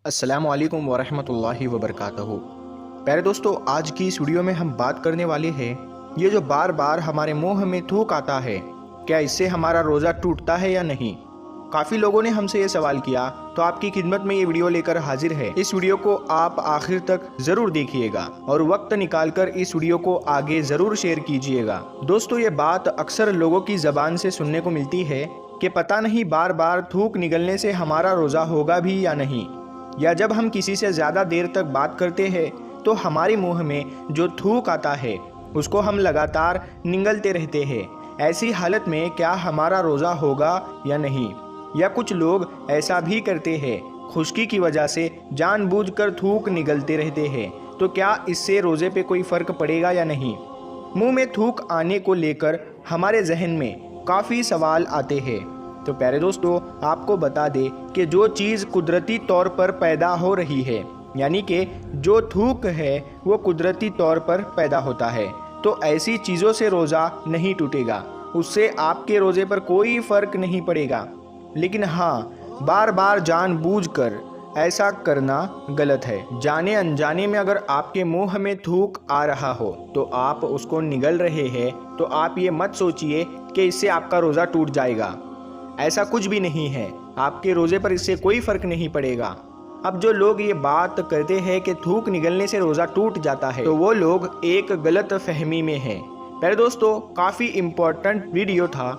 अस्सलामुअलैकुम वरहमतुल्लाहि वबरकातुहू। प्यारे दोस्तों, आज की इस वीडियो में हम बात करने वाले हैं ये जो बार बार हमारे मुंह में थूक आता है, क्या इससे हमारा रोज़ा टूटता है या नहीं। काफ़ी लोगों ने हमसे ये सवाल किया, तो आपकी खिदमत में ये वीडियो लेकर हाजिर है। इस वीडियो को आप आखिर तक ज़रूर देखिएगा और वक्त निकालकर इस वीडियो को आगे ज़रूर शेयर कीजिएगा। दोस्तों, ये बात अक्सर लोगों की ज़बान से सुनने को मिलती है कि पता नहीं बार बार थूक निकलने से हमारा रोज़ा होगा भी या नहीं, या जब हम किसी से ज़्यादा देर तक बात करते हैं तो हमारे मुंह में जो थूक आता है उसको हम लगातार निगलते रहते हैं। ऐसी हालत में क्या हमारा रोज़ा होगा या नहीं। या कुछ लोग ऐसा भी करते हैं, खुश्की की वजह से जानबूझकर थूक निगलते रहते हैं, तो क्या इससे रोज़े पे कोई फ़र्क पड़ेगा या नहीं। मुंह में थूक आने को लेकर हमारे जहन में काफ़ी सवाल आते हैं। तो प्यारे दोस्तों, आपको बता दें कि जो चीज़ कुदरती तौर पर पैदा हो रही है, यानी कि जो थूक है वो कुदरती तौर पर पैदा होता है, तो ऐसी चीज़ों से रोज़ा नहीं टूटेगा, उससे आपके रोज़े पर कोई फ़र्क नहीं पड़ेगा। लेकिन हाँ, बार बार जानबूझकर ऐसा करना गलत है। जाने अनजाने में अगर आपके मुंह में थूक आ रहा हो तो आप उसको निगल रहे हैं, तो आप ये मत सोचिए कि इससे आपका रोज़ा टूट जाएगा। ऐसा कुछ भी नहीं है, आपके रोज़े पर इससे कोई फ़र्क नहीं पड़ेगा। अब जो लोग ये बात करते हैं कि थूक निगलने से रोज़ा टूट जाता है, तो वो लोग एक गलत फहमी में हैं। प्यारे दोस्तों, काफ़ी इम्पोर्टेंट वीडियो था,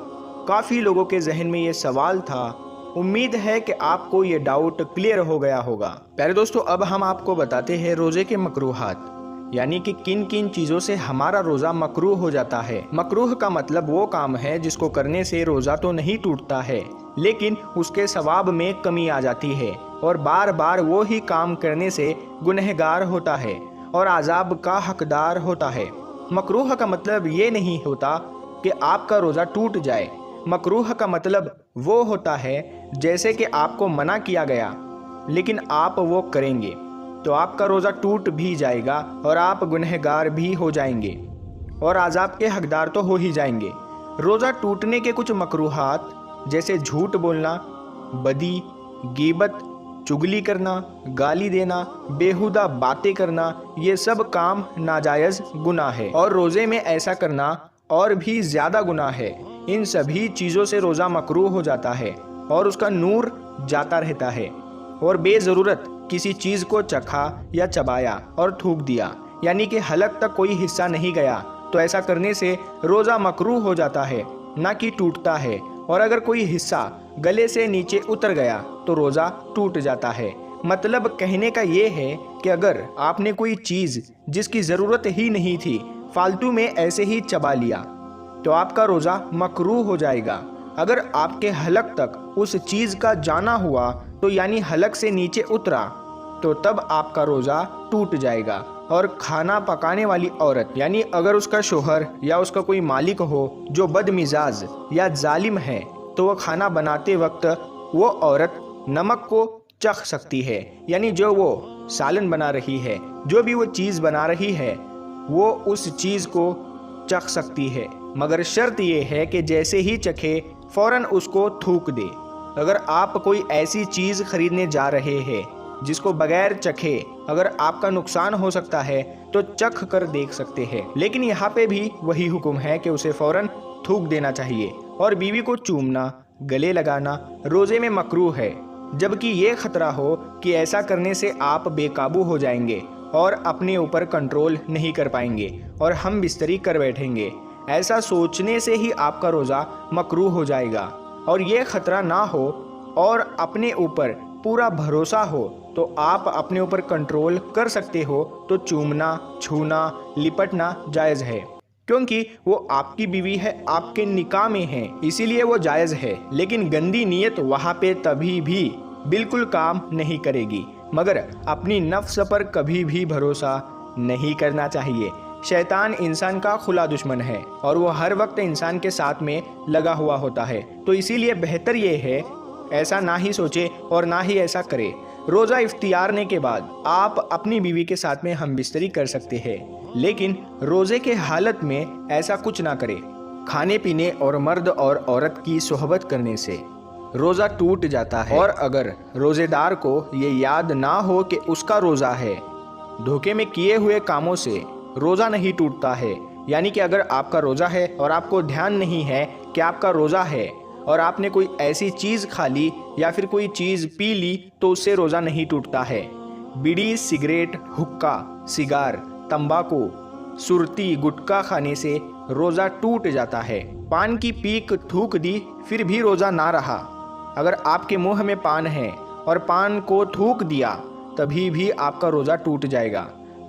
काफ़ी लोगों के जहन में ये सवाल था। उम्मीद है कि आपको ये डाउट क्लियर हो गया होगा। प्यारे दोस्तों, अब हम आपको बताते हैं रोज़े के मकरूहात, यानी कि किन किन चीज़ों से हमारा रोज़ा मकरूह हो जाता है। मकरूह का मतलब वो काम है जिसको करने से रोज़ा तो नहीं टूटता है, लेकिन उसके सवाब में कमी आ जाती है, और बार बार वो ही काम करने से गुनहगार होता है और अज़ाब का हकदार होता है। मकरूह का मतलब ये नहीं होता कि आपका रोज़ा टूट जाए। मकरूह का मतलब वो होता है जैसे कि आपको मना किया गया लेकिन आप वो करेंगे, तो आपका रोज़ा टूट भी जाएगा और आप गुनहगार भी हो जाएंगे और अज़ाब के हकदार तो हो ही जाएंगे। रोज़ा टूटने के कुछ मकरूहात जैसे झूठ बोलना, बदी, गीबत, चुगली करना, गाली देना, बेहुदा बातें करना, ये सब काम नाजायज़ गुनाह है और रोज़े में ऐसा करना और भी ज़्यादा गुनाह है। इन सभी चीज़ों से रोज़ा मकरूह हो जाता है और उसका नूर जाता रहता है। और बेज़रूरत किसी चीज़ को चखा या चबाया और थूक दिया, यानी कि हलक तक कोई हिस्सा नहीं गया, तो ऐसा करने से रोज़ा मकरूह हो जाता है, ना कि टूटता है। और अगर कोई हिस्सा गले से नीचे उतर गया तो रोज़ा टूट जाता है। मतलब कहने का ये है कि अगर आपने कोई चीज़ जिसकी ज़रूरत ही नहीं थी फालतू में ऐसे ही चबा लिया तो आपका रोज़ा मकरूह हो जाएगा। अगर आपके हलक तक उस चीज़ का जाना हुआ तो यानी हलक से नीचे उतरा, तो तब आपका रोज़ा टूट जाएगा। और खाना पकाने वाली औरत, यानी अगर उसका शोहर या उसका कोई मालिक हो जो बदमिजाज या जालिम है, तो वह खाना बनाते वक्त वो औरत नमक को चख सकती है, यानी जो वो सालन बना रही है, जो भी वो चीज़ बना रही है, वो उस चीज़ को चख सकती है, मगर शर्त ये है कि जैसे ही चखे फ़ौरन उसको थूक दे। अगर आप कोई ऐसी चीज़ खरीदने जा रहे हैं जिसको बगैर चखे अगर आपका नुकसान हो सकता है तो चख कर देख सकते हैं, लेकिन यहाँ पे भी वही हुक्म है कि उसे फ़ौरन थूक देना चाहिए। और बीवी को चूमना, गले लगाना रोज़े में मकरूह है, जबकि ये ख़तरा हो कि ऐसा करने से आप बेकाबू हो जाएंगे और अपने ऊपर कंट्रोल नहीं कर पाएंगे और हम बिस्तरी कर बैठेंगे। ऐसा सोचने से ही आपका रोज़ा मकरूह हो जाएगा। और ये ख़तरा ना हो और अपने ऊपर पूरा भरोसा हो तो आप अपने ऊपर कंट्रोल कर सकते हो, तो चूमना, छूना, लिपटना जायज़ है, क्योंकि वो आपकी बीवी है, आपके निकाह में है, इसीलिए वो जायज़ है। लेकिन गंदी नीयत वहाँ पे तभी भी बिल्कुल काम नहीं करेगी। मगर अपनी नफ्स पर कभी भी भरोसा नहीं करना चाहिए। शैतान इंसान का खुला दुश्मन है और वो हर वक्त इंसान के साथ में लगा हुआ होता है, तो इसीलिए बेहतर ये है ऐसा ना ही सोचे और ना ही ऐसा करे। रोज़ा इफ्तियारने के बाद आप अपनी बीवी के साथ में हम बिस्तरी कर सकते हैं, लेकिन रोज़े के हालत में ऐसा कुछ ना करें। खाने पीने और मर्द और औरत की सोहबत करने से रोज़ा टूट जाता है। और अगर रोज़ेदार को ये याद ना हो कि उसका रोज़ा है, धोखे में किए हुए कामों से रोज़ा नहीं टूटता है। यानी कि अगर आपका रोज़ा है और आपको ध्यान नहीं है कि आपका रोज़ा है और आपने कोई ऐसी चीज़ खा ली या फिर कोई चीज़ पी ली तो उससे रोज़ा नहीं टूटता है। बीड़ी, सिगरेट, हुक्का, सिगार, तंबाकू, सुरती, गुटखा खाने से रोज़ा टूट जाता है। पान की पीक थूक दी फिर भी रोज़ा ना रहा। अगर आपके मुंह में पान है और पान को थूक दिया तभी भी आपका रोज़ा टूट जाएगा।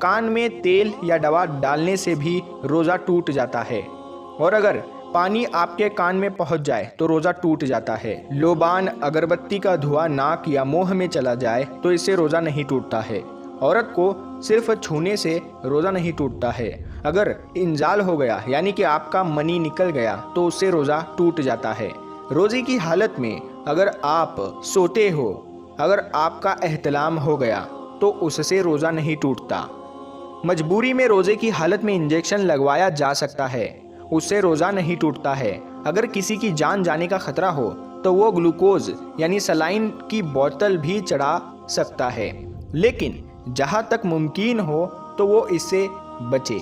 कान में तेल या दवा डालने से भी रोज़ा टूट जाता है। और अगर पानी आपके कान में पहुंच जाए तो रोज़ा टूट जाता है। लोबान, अगरबत्ती का धुआं नाक या मुंह में चला जाए तो इससे रोज़ा नहीं टूटता है। औरत को सिर्फ छूने से रोज़ा नहीं टूटता है। अगर इंजाल हो गया यानी कि आपका मनी निकल गया तो उससे रोज़ा टूट जाता है। रोज़े की हालत में अगर आप सोते हो, अगर आपका एहतलाम हो गया तो उससे रोज़ा नहीं टूटता। मजबूरी में रोज़े की हालत में इंजेक्शन लगवाया जा सकता है, उससे रोज़ा नहीं टूटता है। अगर किसी की जान जाने का खतरा हो तो वो ग्लूकोज यानी सलाइन की बोतल भी चढ़ा सकता है, लेकिन जहाँ तक मुमकिन हो तो वो इससे बचे।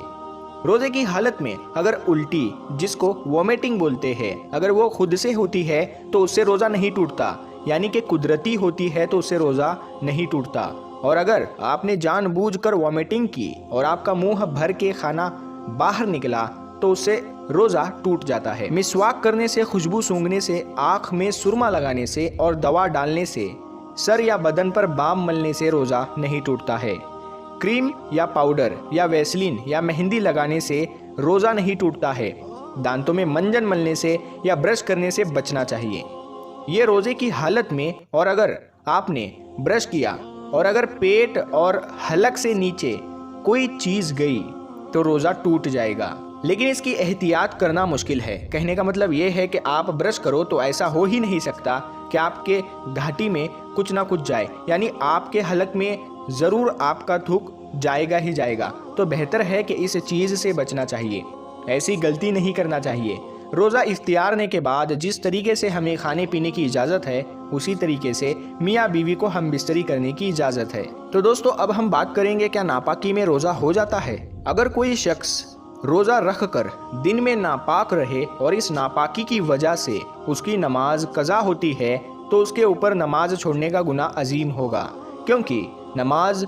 रोज़े की हालत में अगर उल्टी, जिसको वोमिटिंग बोलते हैं, अगर वो खुद से होती है तो उससे रोज़ा नहीं टूटता, यानी कि कुदरती होती है तो उससे रोज़ा नहीं टूटता। और अगर आपने जानबूझकर वोमिटिंग की और आपका मुंह भर के खाना बाहर निकला तो उससे रोज़ा टूट जाता है। मिसवाक करने से, खुशबू सूंघने से, आँख में सुरमा लगाने से और दवा डालने से, सर या बदन पर बाम मलने से रोज़ा नहीं टूटता है। क्रीम या पाउडर या वैसलीन या मेहंदी लगाने से रोज़ा नहीं टूटता है। दांतों में मंजन मलने से या ब्रश करने से बचना चाहिए ये रोज़े की हालत में। और अगर आपने ब्रश किया और अगर पेट और हलक से नीचे कोई चीज़ गई तो रोज़ा टूट जाएगा, लेकिन इसकी एहतियात करना मुश्किल है। कहने का मतलब ये है कि आप ब्रश करो तो ऐसा हो ही नहीं सकता कि आपके घाटी में कुछ ना कुछ जाए, यानी आपके हलक में ज़रूर आपका थूक जाएगा ही जाएगा। तो बेहतर है कि इस चीज़ से बचना चाहिए, ऐसी गलती नहीं करना चाहिए। रोज़ा इफ्तियारने के बाद जिस तरीके से हमें खाने पीने की इजाज़त है उसी तरीके से मियाँ बीवी को हम बिस्तरी करने की इजाज़त है। तो दोस्तों अब हम बात करेंगे क्या नापाकी में रोज़ा हो जाता है। अगर कोई शख्स रोज़ा रख कर दिन में नापाक रहे और इस नापाकी की वजह से उसकी नमाज कज़ा होती है तो उसके ऊपर नमाज छोड़ने का गुनाह अजीम होगा, क्योंकि नमाज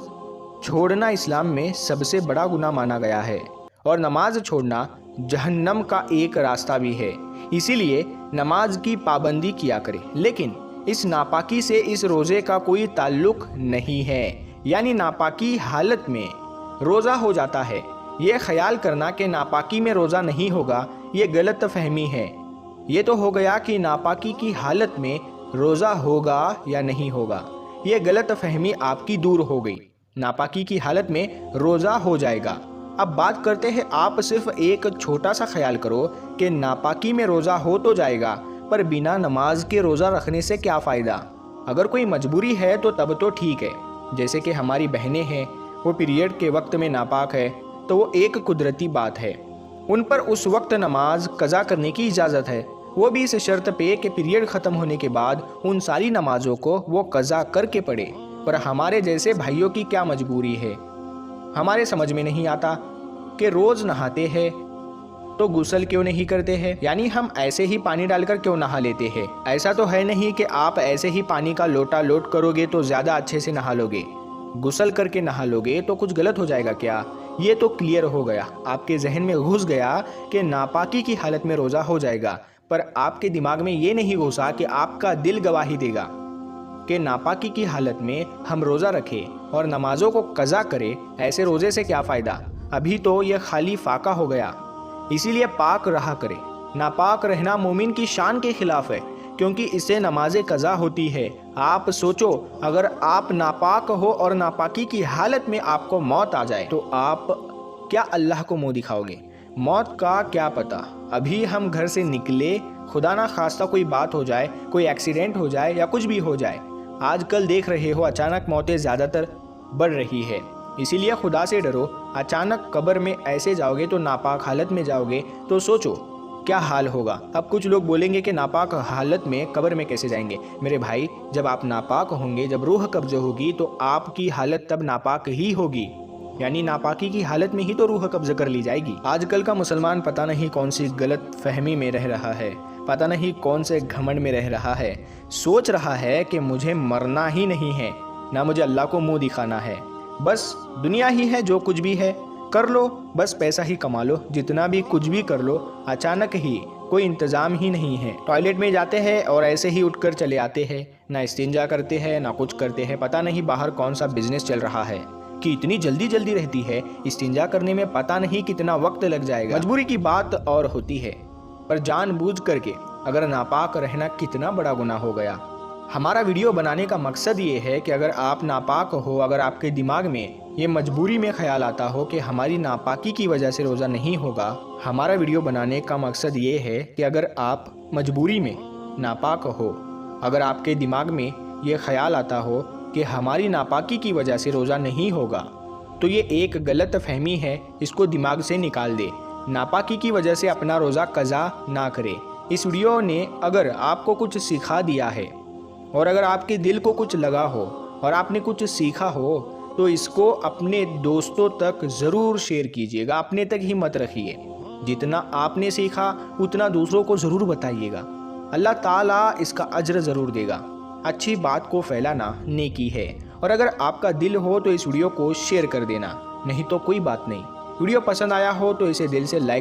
छोड़ना इस्लाम में सबसे बड़ा गुनाह माना गया है और नमाज छोड़ना जहन्नम का एक रास्ता भी है। इसीलिए नमाज की पाबंदी किया करें, लेकिन इस नापाकी से इस रोज़े का कोई ताल्लुक नहीं है। यानी नापाकी हालत में रोज़ा हो जाता है, ये ख्याल करना कि नापाकी में रोज़ा नहीं होगा ये गलत फहमी है। ये तो हो गया कि नापाकी की हालत में रोज़ा होगा या नहीं होगा, ये गलत फहमी आपकी दूर हो गई। नापाकी की हालत में रोज़ा हो जाएगा। अब बात करते हैं, आप सिर्फ एक छोटा सा ख्याल करो कि नापाकी में रोज़ा हो तो जाएगा, पर बिना नमाज के रोज़ा रखने से क्या फ़ायदा। अगर कोई मजबूरी है तो तब तो ठीक है, जैसे कि हमारी बहनें हैं वो पीरियड के वक्त में नापाक है तो वो एक कुदरती बात है, उन पर उस वक्त नमाज कज़ा करने की इजाज़त है, वो भी इस शर्त पे कि पीरियड ख़त्म होने के बाद उन सारी नमाज़ों को वो कज़ा करके पढ़े। पर हमारे जैसे भाइयों की क्या मजबूरी है, हमारे समझ में नहीं आता कि रोज़ नहाते हैं तो गुस्ल क्यों नहीं करते हैं, यानी हम ऐसे ही पानी डालकर क्यों नहा लेते हैं। ऐसा तो है नहीं कि आप ऐसे ही पानी का लोटा लोट करोगे तो ज़्यादा अच्छे से नहा लोगे, गुस्ल करके नहा लोगे तो कुछ गलत हो जाएगा क्या। ये तो क्लियर हो गया, आपके जहन में घुस गया कि नापाकी की हालत में रोज़ा हो जाएगा, पर आपके दिमाग में ये नहीं घुसा कि आपका दिल गवाही देगा कि नापाकी की हालत में हम रोज़ा रखें और नमाजों को कज़ा करें। ऐसे रोज़े से क्या फ़ायदा, अभी तो यह खाली फाका हो गया। इसीलिए पाक रहा करें। नापाक रहना मोमिन की शान के खिलाफ है, क्योंकि इससे नमाज़ें कज़ा होती है। आप सोचो, अगर आप नापाक हो और नापाकी की हालत में आपको मौत आ जाए तो आप क्या अल्लाह को मुँह दिखाओगे। मौत का क्या पता, अभी हम घर से निकले, खुदा ना खास्ता कोई बात हो जाए, कोई एक्सीडेंट हो जाए या कुछ भी हो जाए। आजकल देख रहे हो अचानक मौतें ज़्यादातर बढ़ रही है, इसीलिए खुदा से डरो। अचानक कब्र में ऐसे जाओगे तो नापाक हालत में जाओगे तो सोचो क्या हाल होगा। अब कुछ लोग बोलेंगे कि नापाक हालत में कब्र में कैसे जाएंगे। मेरे भाई, जब आप नापाक होंगे, जब रूह कब्ज होगी, तो आपकी हालत तब नापाक ही होगी, यानी नापाकी की हालत में ही तो रूह कब्ज कर ली जाएगी। आजकल का मुसलमान पता नहीं कौन सी गलत फहमी में रह रहा है, पता नहीं कौन से घमंड में रह रहा है। सोच रहा है कि मुझे मरना ही नहीं है, ना मुझे अल्लाह को मुंह दिखाना है, बस दुनिया ही है, जो कुछ भी है कर लो, बस पैसा ही कमा लो, जितना भी कुछ भी कर लो, अचानक ही कोई इंतज़ाम ही नहीं है। टॉयलेट में जाते हैं और ऐसे ही उठकर चले आते हैं, ना इस्तिंजा करते हैं ना कुछ करते हैं। पता नहीं बाहर कौन सा बिजनेस चल रहा है कि इतनी जल्दी जल्दी रहती है, इस्तिंजा करने में पता नहीं कितना वक्त लग जाएगा। मजबूरी की बात और होती है, पर जानबूझ करके अगर नापाक रहना कितना बड़ा गुनाह हो गया। हमारा वीडियो बनाने का मकसद ये है कि अगर आप नापाक हो, अगर आपके दिमाग में ये मजबूरी में ख्याल आता हो कि हमारी नापाकी की वजह से रोज़ा नहीं होगा, हमारा वीडियो बनाने का मकसद ये है कि अगर आप मजबूरी में नापाक हो, अगर आपके दिमाग में ये ख्याल आता हो कि हमारी नापाकी की वजह से रोज़ा नहीं होगा, तो ये एक गलत फहमी है, इसको दिमाग से निकाल दे। नापाकी की वजह से अपना रोज़ा कज़ा ना करे। इस वीडियो ने अगर आपको कुछ सिखा दिया है और अगर आपके दिल को कुछ लगा हो और आपने कुछ सीखा हो, तो इसको अपने दोस्तों तक ज़रूर शेयर कीजिएगा, अपने तक ही मत रखिए। जितना आपने सीखा उतना दूसरों को ज़रूर बताइएगा, अल्लाह ताला इसका अज्र ज़रूर देगा। अच्छी बात को फैलाना नेकी है, और अगर आपका दिल हो तो इस वीडियो को शेयर कर देना, नहीं तो कोई बात नहीं। वीडियो पसंद आया हो तो इसे दिल से लाइक